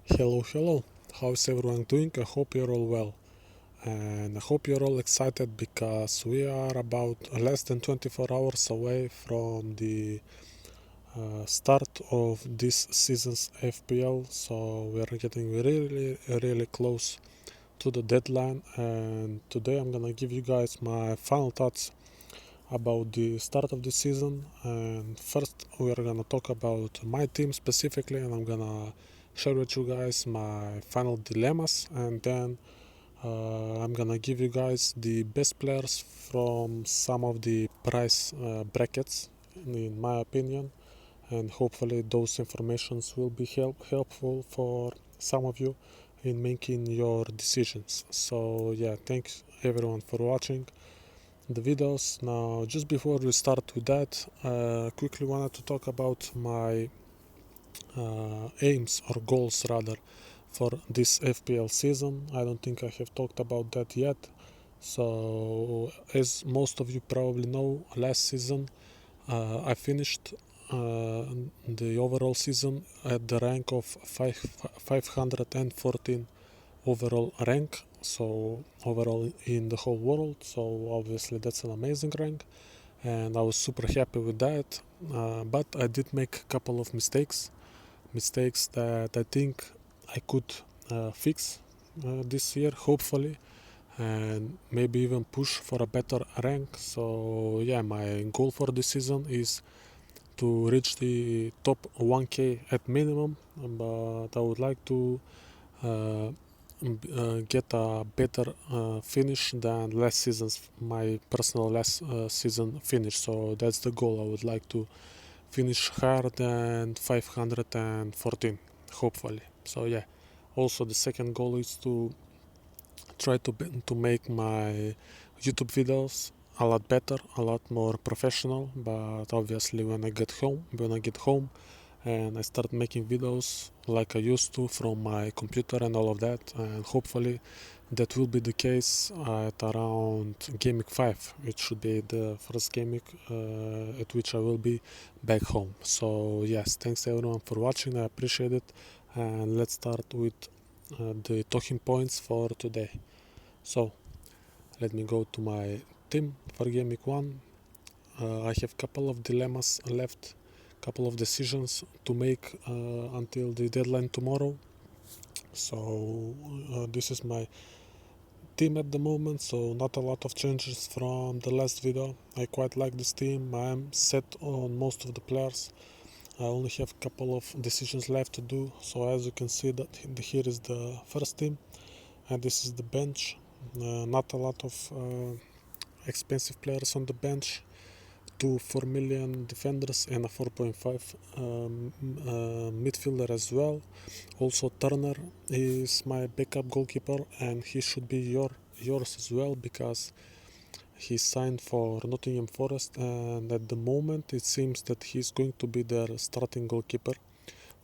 Hello, how's everyone doing? I hope you're all well. And I hope you're all excited because we are about less than 24 hours away from the start of this season's FPL. So we are getting really close to the deadline. And today I'm gonna give you guys my final thoughts about the start of the season. And first, we are gonna talk about my team specifically, and I'm gonna share with you guys my final dilemmas, and then I'm gonna give you guys the best players from some of the price brackets, in my opinion, and hopefully those informations will be helpful for some of you in making your decisions. So yeah, thanks everyone for watching the videos. Now, just before we start with that, quickly wanted to talk about my aims or goals rather for this FPL season. I don't think I have talked about that yet. So, as most of you probably know, last season I finished the overall season at the rank of 514 overall rank, so overall in the whole world. So obviously that's an amazing rank, and I was super happy with that. But I did make a couple of mistakes that I think I could fix this year, hopefully, and maybe even push for a better rank. So yeah, my goal for this season is to reach the top 1k at minimum, but I would like to uh, get a better finish than last season's my personal last season finish. So that's the goal. I would like to finish higher than 514, hopefully. So yeah, also the second goal is to try to make my YouTube videos a lot better, a lot more professional. But obviously when I get home and I start making videos like I used to from my computer and all of that, and hopefully that will be the case at around Game Week 5. It should be the first Game Week at which I will be back home. So yes, thanks everyone for watching, I appreciate it, and let's start with the talking points for today. So let me go to my team for Game Week 1. I have couple of dilemmas left, couple of decisions to make until the deadline tomorrow. So this is my team at the moment, so not a lot of changes from the last video. I quite like this team. I am set on most of the players. I only have a couple of decisions left to do. So as you can see, that here is the first team, and this is the bench. Not a lot of expensive players on the bench. Two 4 million defenders and a 4.5 midfielder as well. Also Turner is my backup goalkeeper, and he should be yours as well because he signed for Nottingham Forest, and at the moment it seems that he's going to be their starting goalkeeper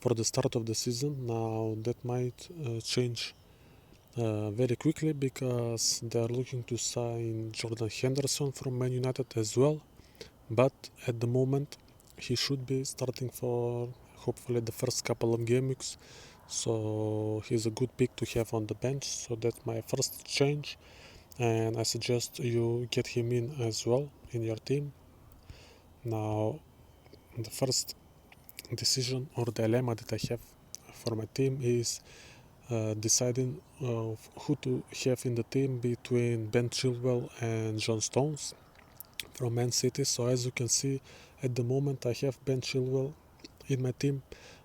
for the start of the season. Now that might change very quickly because they are looking to sign Jordan Henderson from Man United as well. But at the moment he should be starting for hopefully the first couple of game weeks, so he's a good pick to have on the bench. So that's my first change, and I suggest you get him in as well in your team. Now the first decision or dilemma that I have for my team is deciding who to have in the team between Ben Chilwell and John Stones from Man City. So as you can see, at the moment I have Ben Chilwell in my team,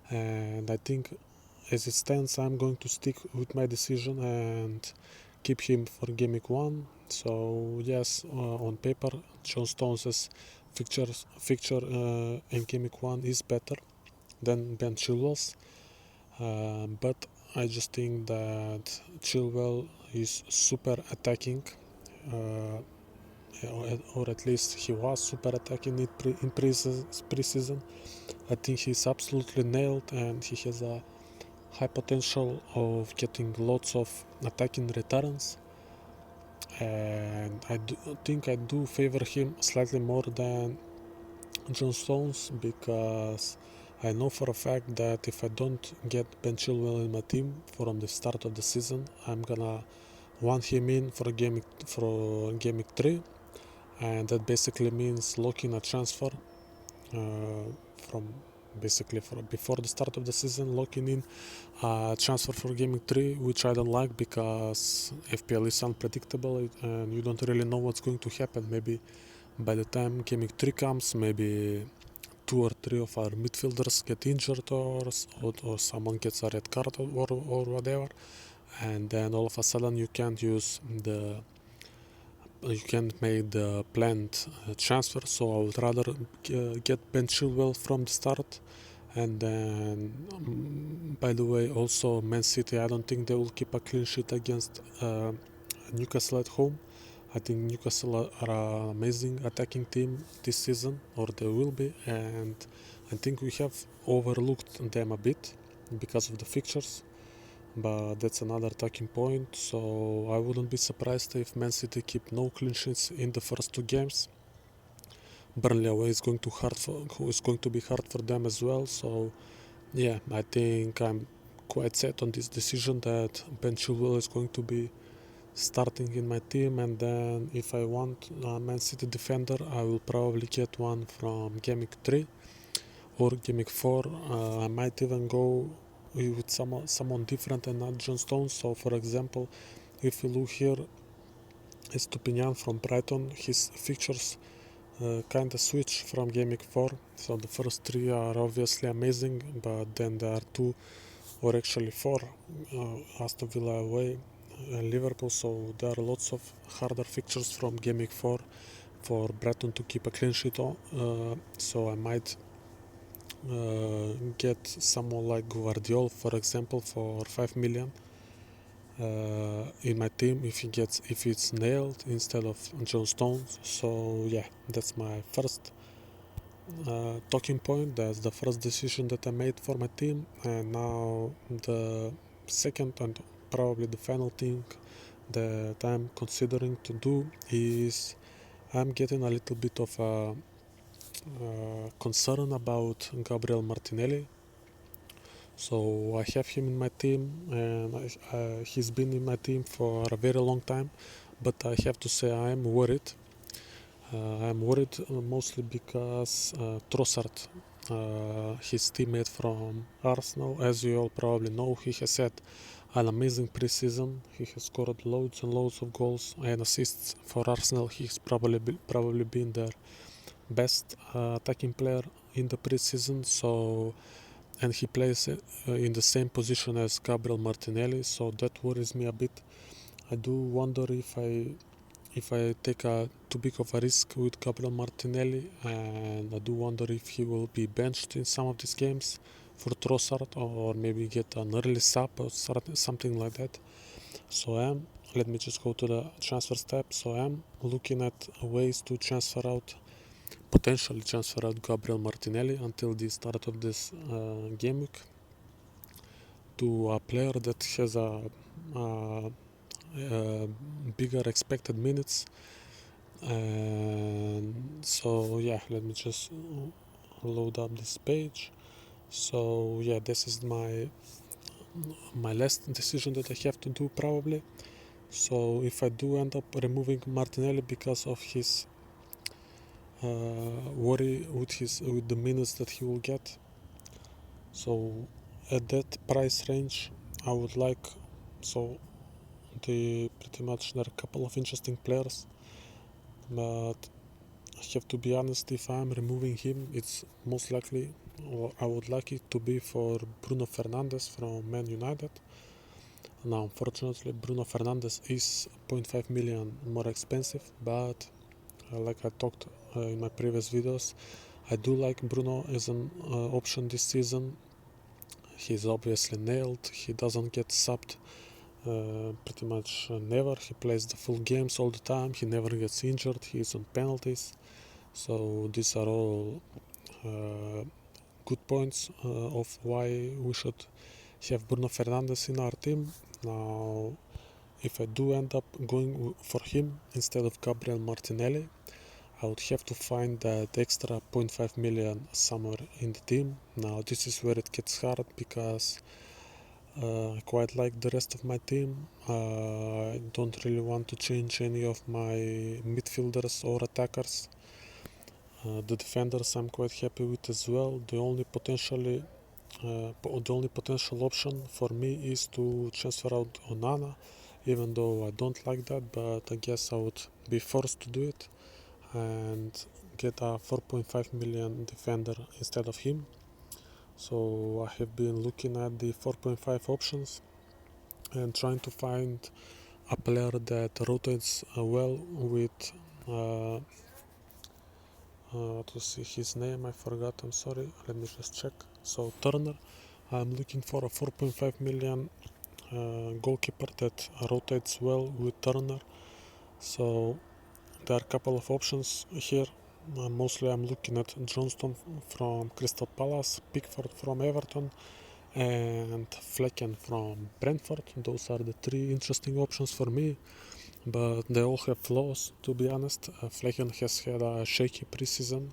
and I think as it stands I'm going to stick with my decision and keep him for Game Week 1. So yes, on paper John Stones' fixture in Game Week 1 is better than Ben Chilwell's, but I just think that Chilwell is super attacking, uh, or at least he was super attacking it in pre-season. I think he's absolutely nailed, and he has a high potential of getting lots of attacking returns. And I think I do favor him slightly more than John Stones because I know for a fact that if I don't get Ben Chilwell in my team from the start of the season, I'm gonna want him in for game week 3, and that basically means locking a transfer from basically for before the start of the season, locking in a transfer for game week 3, which I don't like because FPL is unpredictable and you don't really know what's going to happen. Maybe by the time game week 3 comes, maybe 2 or 3 of our midfielders get injured, or someone gets a red card or whatever, and then all of a sudden you can't make the planned transfer. So I would rather get Ben Chilwell from the start. And then, by the way, also Man City, I don't think they will keep a clean sheet against Newcastle at home. I think Newcastle are an amazing attacking team this season, or they will be, and I think we have overlooked them a bit because of the fixtures, but that's another talking point. So I wouldn't be surprised if Man City keep no clean sheets in the first 2 games. Burnley away is going to be hard for them as well. So yeah, I think I'm quite set on this decision that Ben Chilwell is going to be starting in my team, and then if I want a Man City defender, I will probably get one from game week 3 or game week 4. I might even go with someone different and not John Stones. So for example, if you look here, Estupinian from Brighton, his fixtures kinda switch from game week 4. So the first 3 are obviously amazing, but then there are 2 or actually 4, Aston Villa away and Liverpool, so there are lots of harder fixtures from game week 4 for Brighton to keep a clean sheet on. So I might get someone like Guardiola, for example, for 5 million in my team if it's nailed instead of John Stones. So yeah, that's my first talking point. That's the first decision that I made for my team, and now the second and probably the final thing that I'm considering to do is I'm getting a little bit of a concern about Gabriel Martinelli. So I have him in my team, and he's been in my team for a very long time, but I have to say I'm worried. I'm worried mostly because Trossard, his teammate from Arsenal, as you all probably know, he has had an amazing preseason. He has scored loads and loads of goals and assists for Arsenal. He's probably been their best attacking player in the preseason. So, and he plays in the same position as Gabriel Martinelli, so that worries me a bit. I do wonder if I take too big of a risk with Gabriel Martinelli, and I do wonder if he will be benched in some of these games for Trossard, or maybe get an early sub or something like that. So let me just go to the transfer step. So I'm looking at ways to potentially transfer out Gabriel Martinelli until the start of this game week to a player that has a bigger expected minutes. And so yeah, let me just load up this page. So yeah, this is my last decision that I have to do probably. So if I do end up removing Martinelli because of his worry with the minutes that he will get, so at that price range I would like, so pretty much there are a couple of interesting players, but I have to be honest, if I'm removing him, it's most likely, or I would like it to be for Bruno Fernandes from Man United. Now, unfortunately, Bruno Fernandes is 0.5 million more expensive, but like I talked in my previous videos, I do like Bruno as an option this season. He's obviously nailed, he doesn't get subbed pretty much never. He plays the full games all the time, he never gets injured, he's on penalties. So these are all good points of why we should have Bruno Fernandes in our team. Now, if I do end up going for him instead of Gabriel Martinelli, I would have to find that extra 0.5 million somewhere in the team. Now this is where it gets hard because I quite like the rest of my team. I don't really want to change any of my midfielders or attackers. The defenders I'm quite happy with as well. The only potential option for me is to transfer out Onana, even though I don't like that, but I guess I would be forced to do it and get a 4.5 million defender instead of him. So I have been looking at the 4.5 options and trying to find a player that rotates well with to see his name, I forgot, I'm sorry, let me just check. So Turner, I'm looking for a 4.5 million goalkeeper that rotates well with Turner. So there are a couple of options here. Mostly I'm looking at Johnston from Crystal Palace, Pickford from Everton, and Flecken from Brentford. Those are the three interesting options for me, but they all have flaws, to be honest. Flecken has had a shaky preseason,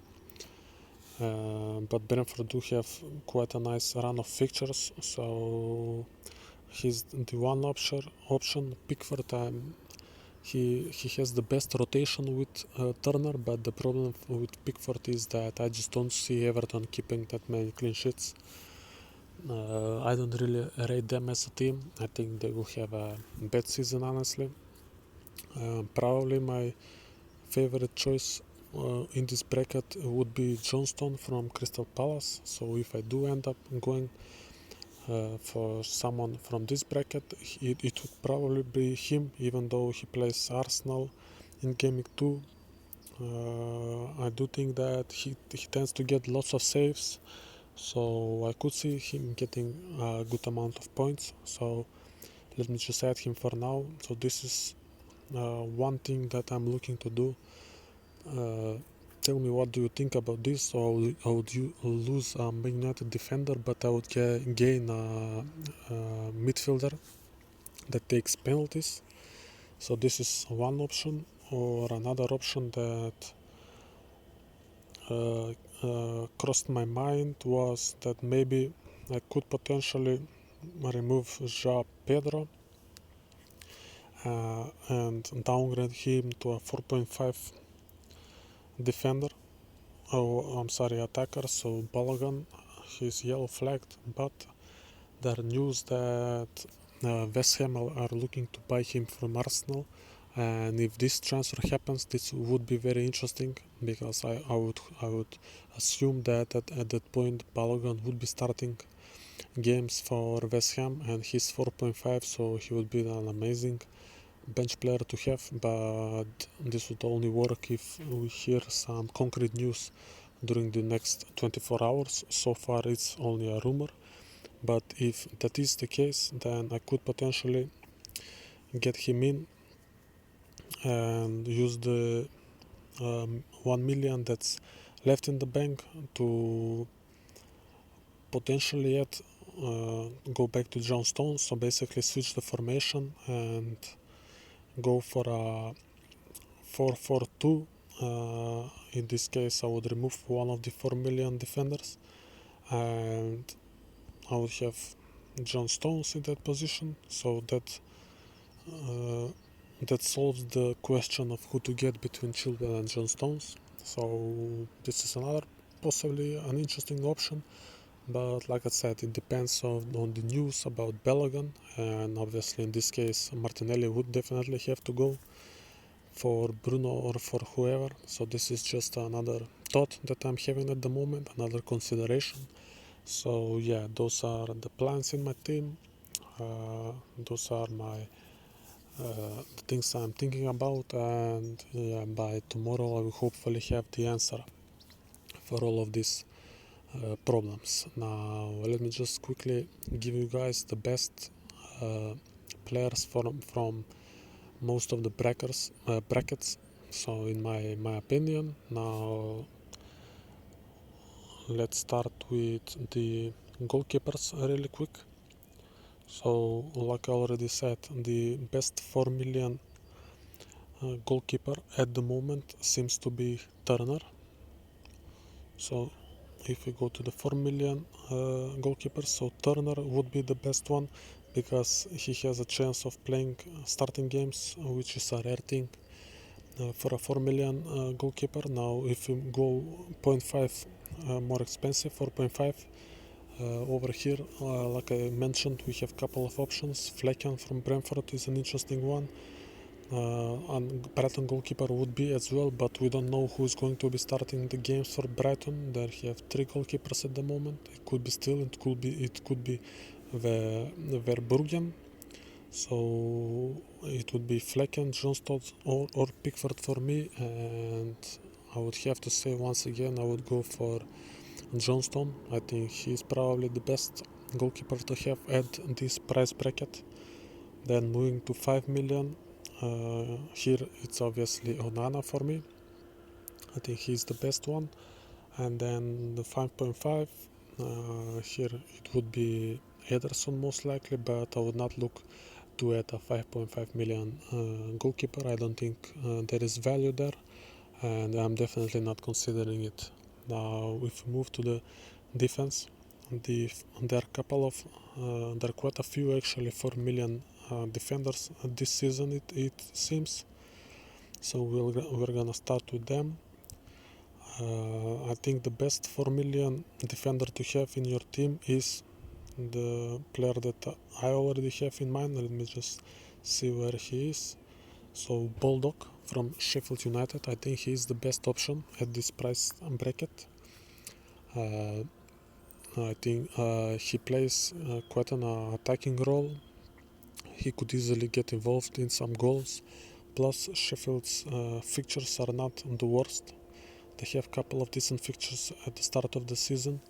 but Brentford do have quite a nice run of fixtures, so he's the one option. Pickford, he has the best rotation with Turner, but the problem with Pickford is that I just don't see Everton keeping that many clean sheets. I don't really rate them as a team. I think they will have a bad season, honestly. Probably my favorite choice in this bracket would be Johnston from Crystal Palace. So if I do end up going for someone from this bracket, it would probably be him, even though he plays Arsenal in Gaming 2. I do think that he tends to get lots of saves, so I could see him getting a good amount of points. So let me just add him for now. So this is one thing that I'm looking to do. Tell me, what do you think about this? So I would lose a Man United defender, but I would gain a midfielder that takes penalties. So this is one option, or another option that crossed my mind was that maybe I could potentially remove João Pedro and downgrade him to a 4.5 defender. Oh, I'm sorry, attacker. So Balogun, he's yellow flagged, but there are news that West Ham are looking to buy him from Arsenal, and if this transfer happens, this would be very interesting because I would assume that at that point Balogun would be starting games for West Ham, and he's 4.5, so he would be an amazing bench player to have, but this would only work if we hear some concrete news during the next 24 hours. So far it's only a rumor, but if that is the case, then I could potentially get him in and use the 1 million that's left in the bank to potentially go back to John Stones, so basically switch the formation and go for a 4-4-2. In this case I would remove one of the 4 million defenders and I would have John Stones in that position, so that solves the question of who to get between Chilwell and John Stones. So this is another possibly an interesting option, but like I said, it depends on the news about Balogun, and obviously in this case Martinelli would definitely have to go for Bruno or for whoever. So this is just another thought that I'm having at the moment, another consideration. So yeah, those are the plans in my team. Those are my the things I'm thinking about, and yeah, by tomorrow I will hopefully have the answer for all of these problems. Now let me just quickly give you guys the best players from most of the brackets. So in my opinion, now let's start with the goalkeepers really quick. So like I already said, the best 4 million goalkeeper at the moment seems to be Turner. So if we go to the 4 million goalkeeper, so Turner would be the best one because he has a chance of playing starting games, which is a rare thing for a 4 million goalkeeper. Now if we go 0.5 more expensive, 4.5, over here, like I mentioned, we have a couple of options. Flecken from Brentford is an interesting one. And Brighton goalkeeper would be as well, but we don't know who's going to be starting the games for Brighton. They have 3 goalkeepers at the moment. It could be still, it could be Verbruggen. So it would be Flecken, Johnston, or Pickford for me, and I would have to say once again I would go for Johnston. I think he's probably the best goalkeeper to have at this price bracket. Then moving to 5 million, here it's obviously Onana for me. I think he's the best one. And then the 5.5, here it would be Ederson most likely, but I would not look to add a 5.5 million goalkeeper. I don't think there is value there, and I'm definitely not considering it. Now if we move to the defense, there are quite a few actually 4 million defenders this season, it seems. So we're gonna start with them. I think the best 4 million defender to have in your team is the player that I already have in mind. Let me just see where he is. So Baldock from Sheffield United, I think he is the best option at this price bracket. I think he plays quite an attacking role. He could easily get involved in some goals. Plus, Sheffield's fixtures are not the worst. They have a couple of decent fixtures at the start of the season.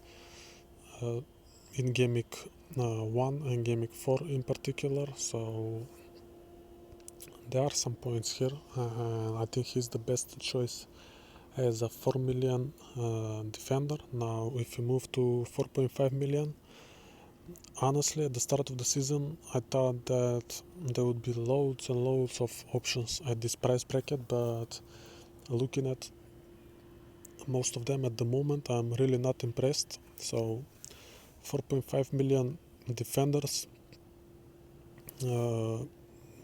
In Game Week 1 and Game Week 4 in particular. So there are some points here. I think he's the best choice as a 4 million defender. Now if we move to 4.5 million, honestly at the start of the season I thought that there would be loads and loads of options at this price bracket, but looking at most of them at the moment I'm really not impressed. So 4.5 million defenders, there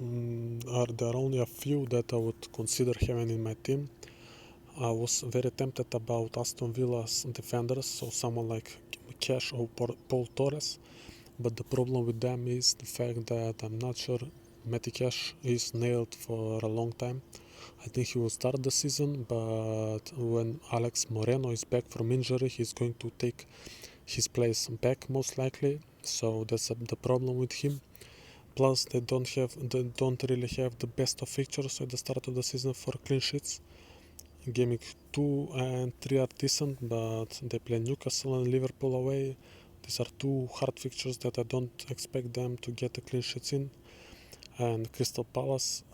are only a few that I would consider having in my team. I was very tempted about Aston Villa's defenders, so someone like Cash or Paul Torres, but the problem with them is the fact that I'm not sure Matty Cash is nailed for a long time. I think he will start the season, but when Alex Moreno is back from injury, he's going to take his place back most likely, so that's the problem with him. Plus they don't really have the best of fixtures at the start of the season for clean sheets. Game week 2 and 3 are decent, but they play Newcastle and Liverpool away. These are 2 hard fixtures that I don't expect them to get the clean sheets in. And Crystal Palace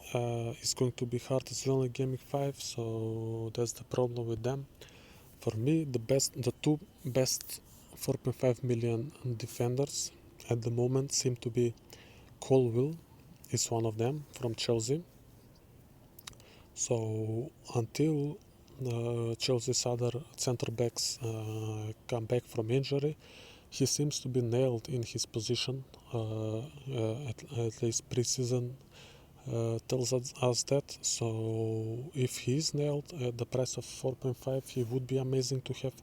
is going to be hard as well in Game week 5, so that's the problem with them. For me, the 2 best 4.5 million defenders at the moment seem to be Colwill is one of them from Chelsea. So until Chelsea's other centre backs come back from injury, he seems to be nailed in his position. At least pre-season tells us that. So if he is nailed at the price of 4.5, he would be amazing to have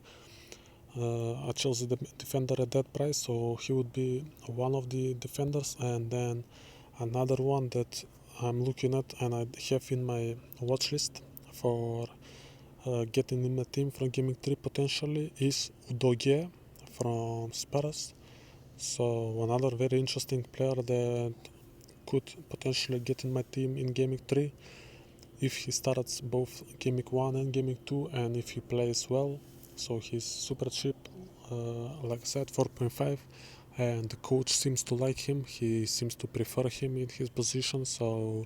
a Chelsea defender at that price. So he would be one of the defenders, and then another one that I'm looking at and I have in my watch list for getting in the team from Gaming 3 potentially is Udogie from Spurs. So another very interesting player that could potentially get in my team in Gaming 3 if he starts both Gaming 1 and Gaming 2 and if he plays well. So he's super cheap, like I said, 4.5, and the coach seems to like him. He seems to prefer him in his position, so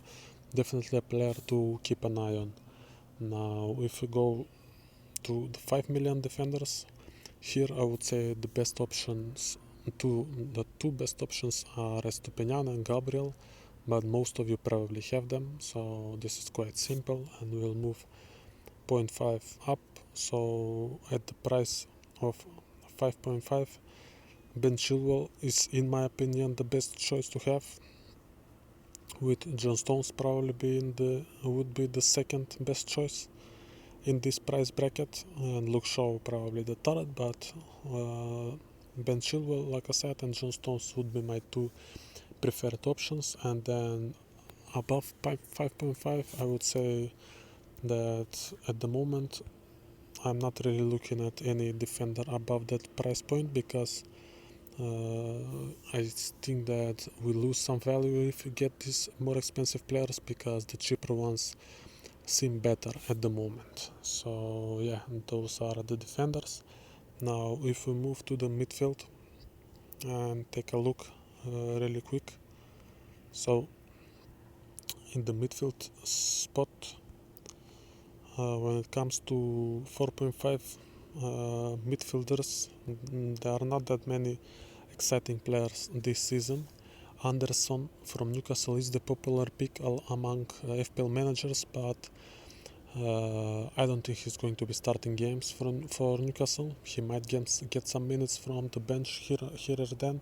definitely a player to keep an eye on. Now if we go to the 5 million defenders, here I would say the two best options are Estupiñán and Gabriel. but most of you probably have them, so this is quite simple, and we'll move 0.5 up. So at the price of 5.5, Ben Chilwell is, in my opinion, the best choice to have, with John Stones probably would be the second best choice in this price bracket, and Luke Shaw probably the third, but Ben Chilwell, like I said, and John Stones would be my two preferred options. And then above 5.5, I would say that at the moment I'm not really looking at any defender above that price point, because I think that we lose some value if we get these more expensive players, because the cheaper ones seem better at the moment. So yeah, those are the defenders. Now if we move to the midfield and take a look really quick. So in the midfield spot, when it comes to 4.5 midfielders, there are not that many exciting players this season. Anderson from Newcastle is the popular pick among FPL managers, but I don't think he's going to be starting games for Newcastle. He might get some minutes from the bench here or then,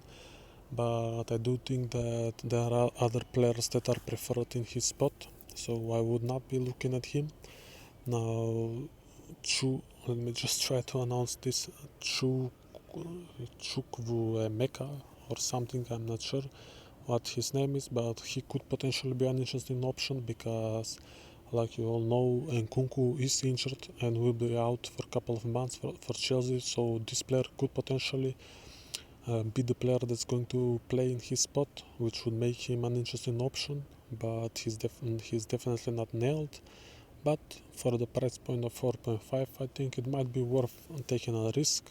but I do think that there are other players that are preferred in his spot, so I would not be looking at him. Now, let me just try to announce this, Chukwu Mecca or something, I'm not sure what his name is, but he could potentially be an interesting option, because like you all know, Nkunku is injured and will be out for a couple of months for Chelsea, so this player could potentially be the player that's going to play in his spot, which would make him an interesting option, but he's definitely not nailed. But for the price point of 4.5, I think it might be worth taking a risk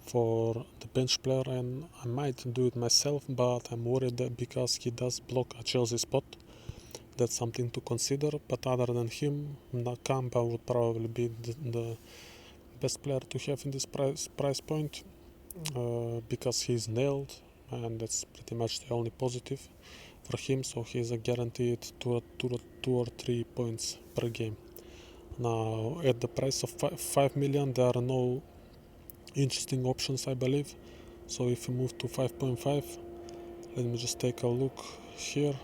for the bench player, and I might do it myself, but I'm worried that because he does block a Chelsea spot, that's something to consider. But other than him, Nakamba would probably be the best player to have in this price point, because he's nailed, and that's pretty much the only positive for him, so he's a guaranteed 2 or 3 points per game. Now at the price of 5 million, there are no interesting options, I believe. So if we move to 5.5, let me just take a look here.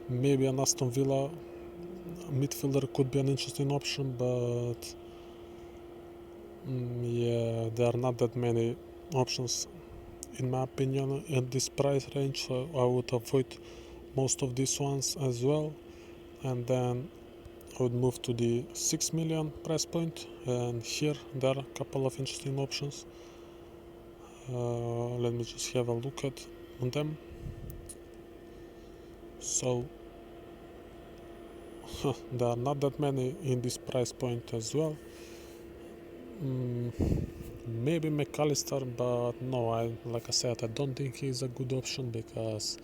Maybe an Aston Villa midfielder could be an interesting option, but yeah, there are not that many options in my opinion at this price range, so I would avoid most of these ones as well. And then I would move to the 6 million price point, and here there are a couple of interesting options. Let me just have a look at them. So there are not that many in this price point as well. Maybe McAllister, but no, like I said, I don't think he's a good option, because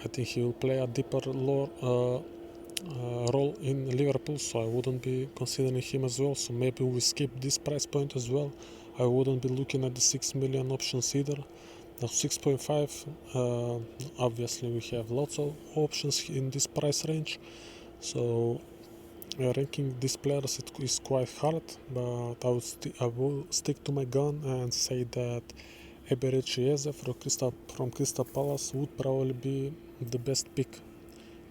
I think he will play a deeper role in Liverpool, so I wouldn't be considering him as well. So maybe we skip this price point as well. I wouldn't be looking at the 6 million options either. Now 6.5, obviously we have lots of options in this price range, so ranking these players is quite hard, but I will stick to my gun and say that Eberechi Eze from Crystal Palace would probably be the best pick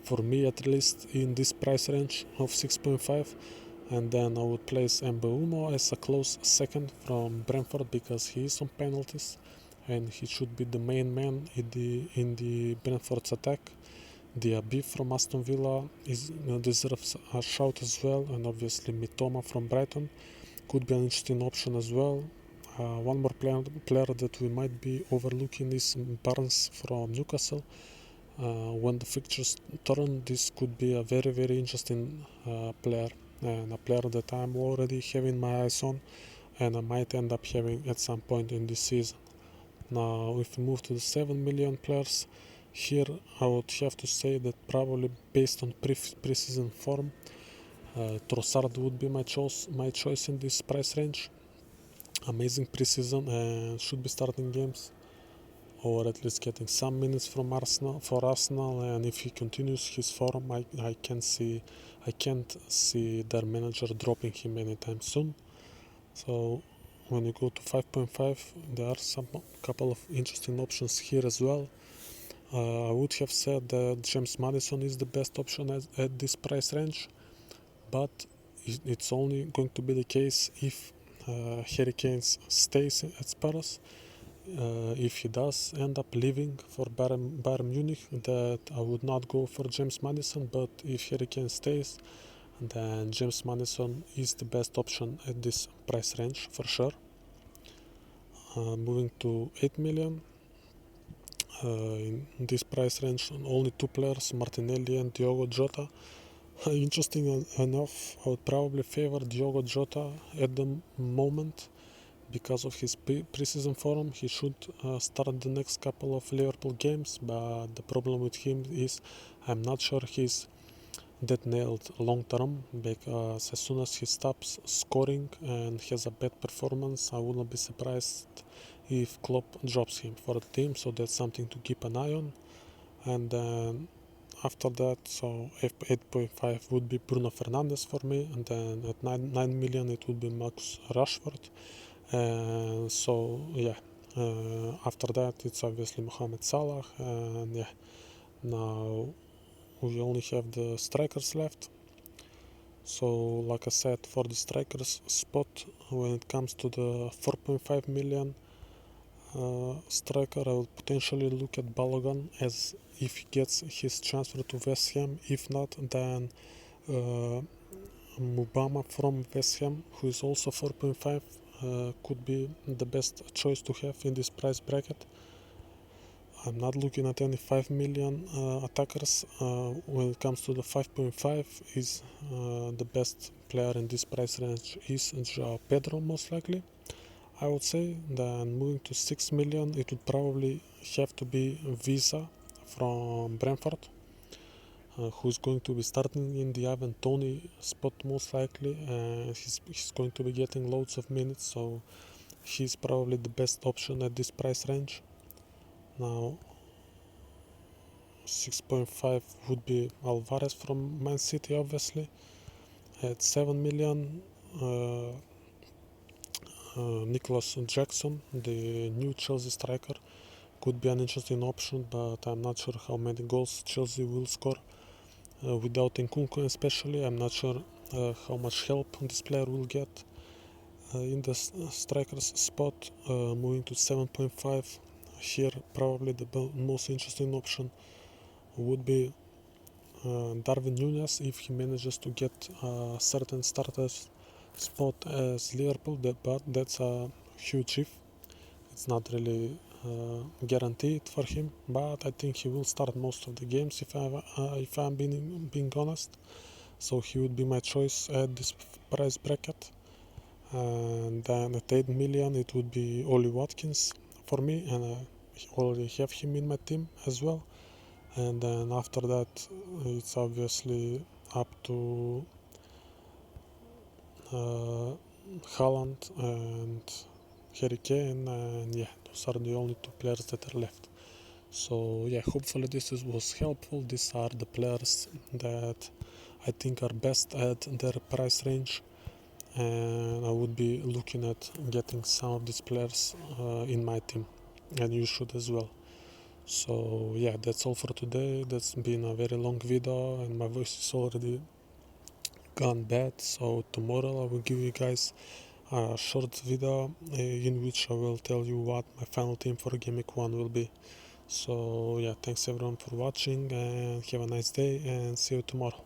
for me, at least in this price range of 6.5. And then I would place Mbeumo as a close second from Brentford, because he is on penalties and he should be the main man in the Brentford's attack. Diaby from Aston Villa deserves a shout as well, and obviously Mitoma from Brighton could be an interesting option as well. One more player that we might be overlooking is Barnes from Newcastle. When the fixtures turn, this could be a very interesting player, and a player that I'm already having my eyes on, and I might end up having at some point in this season. Now if we move to the 7 million players, here I would have to say that probably based on pre-season form, Trossard would be my choice in this price range. Amazing preseason and should be starting games or at least getting some minutes from Arsenal, and if he continues his form, I can't see their manager dropping him anytime soon. So when you go to 5.5, there are some couple of interesting options here as well. I would have said that James Maddison is the best option at this price range, but it's only going to be the case if Harry Kane stays at Spurs. If he does end up leaving for Bayern Munich, that I would not go for James Maddison, but if Harry Kane stays, then James Maddison is the best option at this price range for sure. Moving to 8 million, in this price range, only two players, Martinelli and Diogo Jota. Interesting enough, I would probably favor Diogo Jota at the moment because of his preseason form. He should start the next couple of Liverpool games, but the problem with him is I'm not sure he's that nailed long term, because as soon as he stops scoring and has a bad performance, I wouldn't be surprised if Klopp drops him for the team, so that's something to keep an eye on. And then after that, so 8.5 would be Bruno Fernandes for me, and then at 9 million it would be Max Rashford. So yeah, after that it's obviously Mohamed Salah, and yeah, now we only have the strikers left. So like I said, for the strikers spot, when it comes to the 4.5 million striker, I will potentially look at Balogun as if he gets his transfer to West Ham. If not, then Mubama from West Ham, who is also 4.5, could be the best choice to have in this price bracket. I'm not looking at any 5 million attackers. When it comes to the 5.5, is the best player in this price range is Joao Pedro, most likely, I would say. Then moving to 6 million, it would probably have to be Visa from Brentford, who's going to be starting in the Ivan Toney spot most likely. He's going to be getting loads of minutes, so he's probably the best option at this price range. Now 6.5 would be Alvarez from Man City, obviously. At 7 million, Nicholas Jackson, the new Chelsea striker, could be an interesting option, but I'm not sure how many goals Chelsea will score without Nkunku, especially. I'm not sure how much help this player will get in the strikers spot. Moving to 7.5, here probably the most interesting option would be Darwin Núñez if he manages to get a certain starters spot as Liverpool, but that's a huge if. It's not really guaranteed for him, but I think he will start most of the games if I'm being honest. So he would be my choice at this price bracket. And then at 8 million it would be Ollie Watkins for me, and I already have him in my team as well. And then after that it's obviously up to Haaland and Harry Kane, and yeah, those are the only two players that are left. So yeah, hopefully this was helpful. These are the players that I think are best at their price range, and I would be looking at getting some of these players in my team, and you should as well. So yeah, that's all for today. That's been a very long video and my voice is already gone bad, so tomorrow I will give you guys a short video in which I will tell you what my final team for Game Week 1 will be. So yeah, thanks everyone for watching, and have a nice day, and see you tomorrow.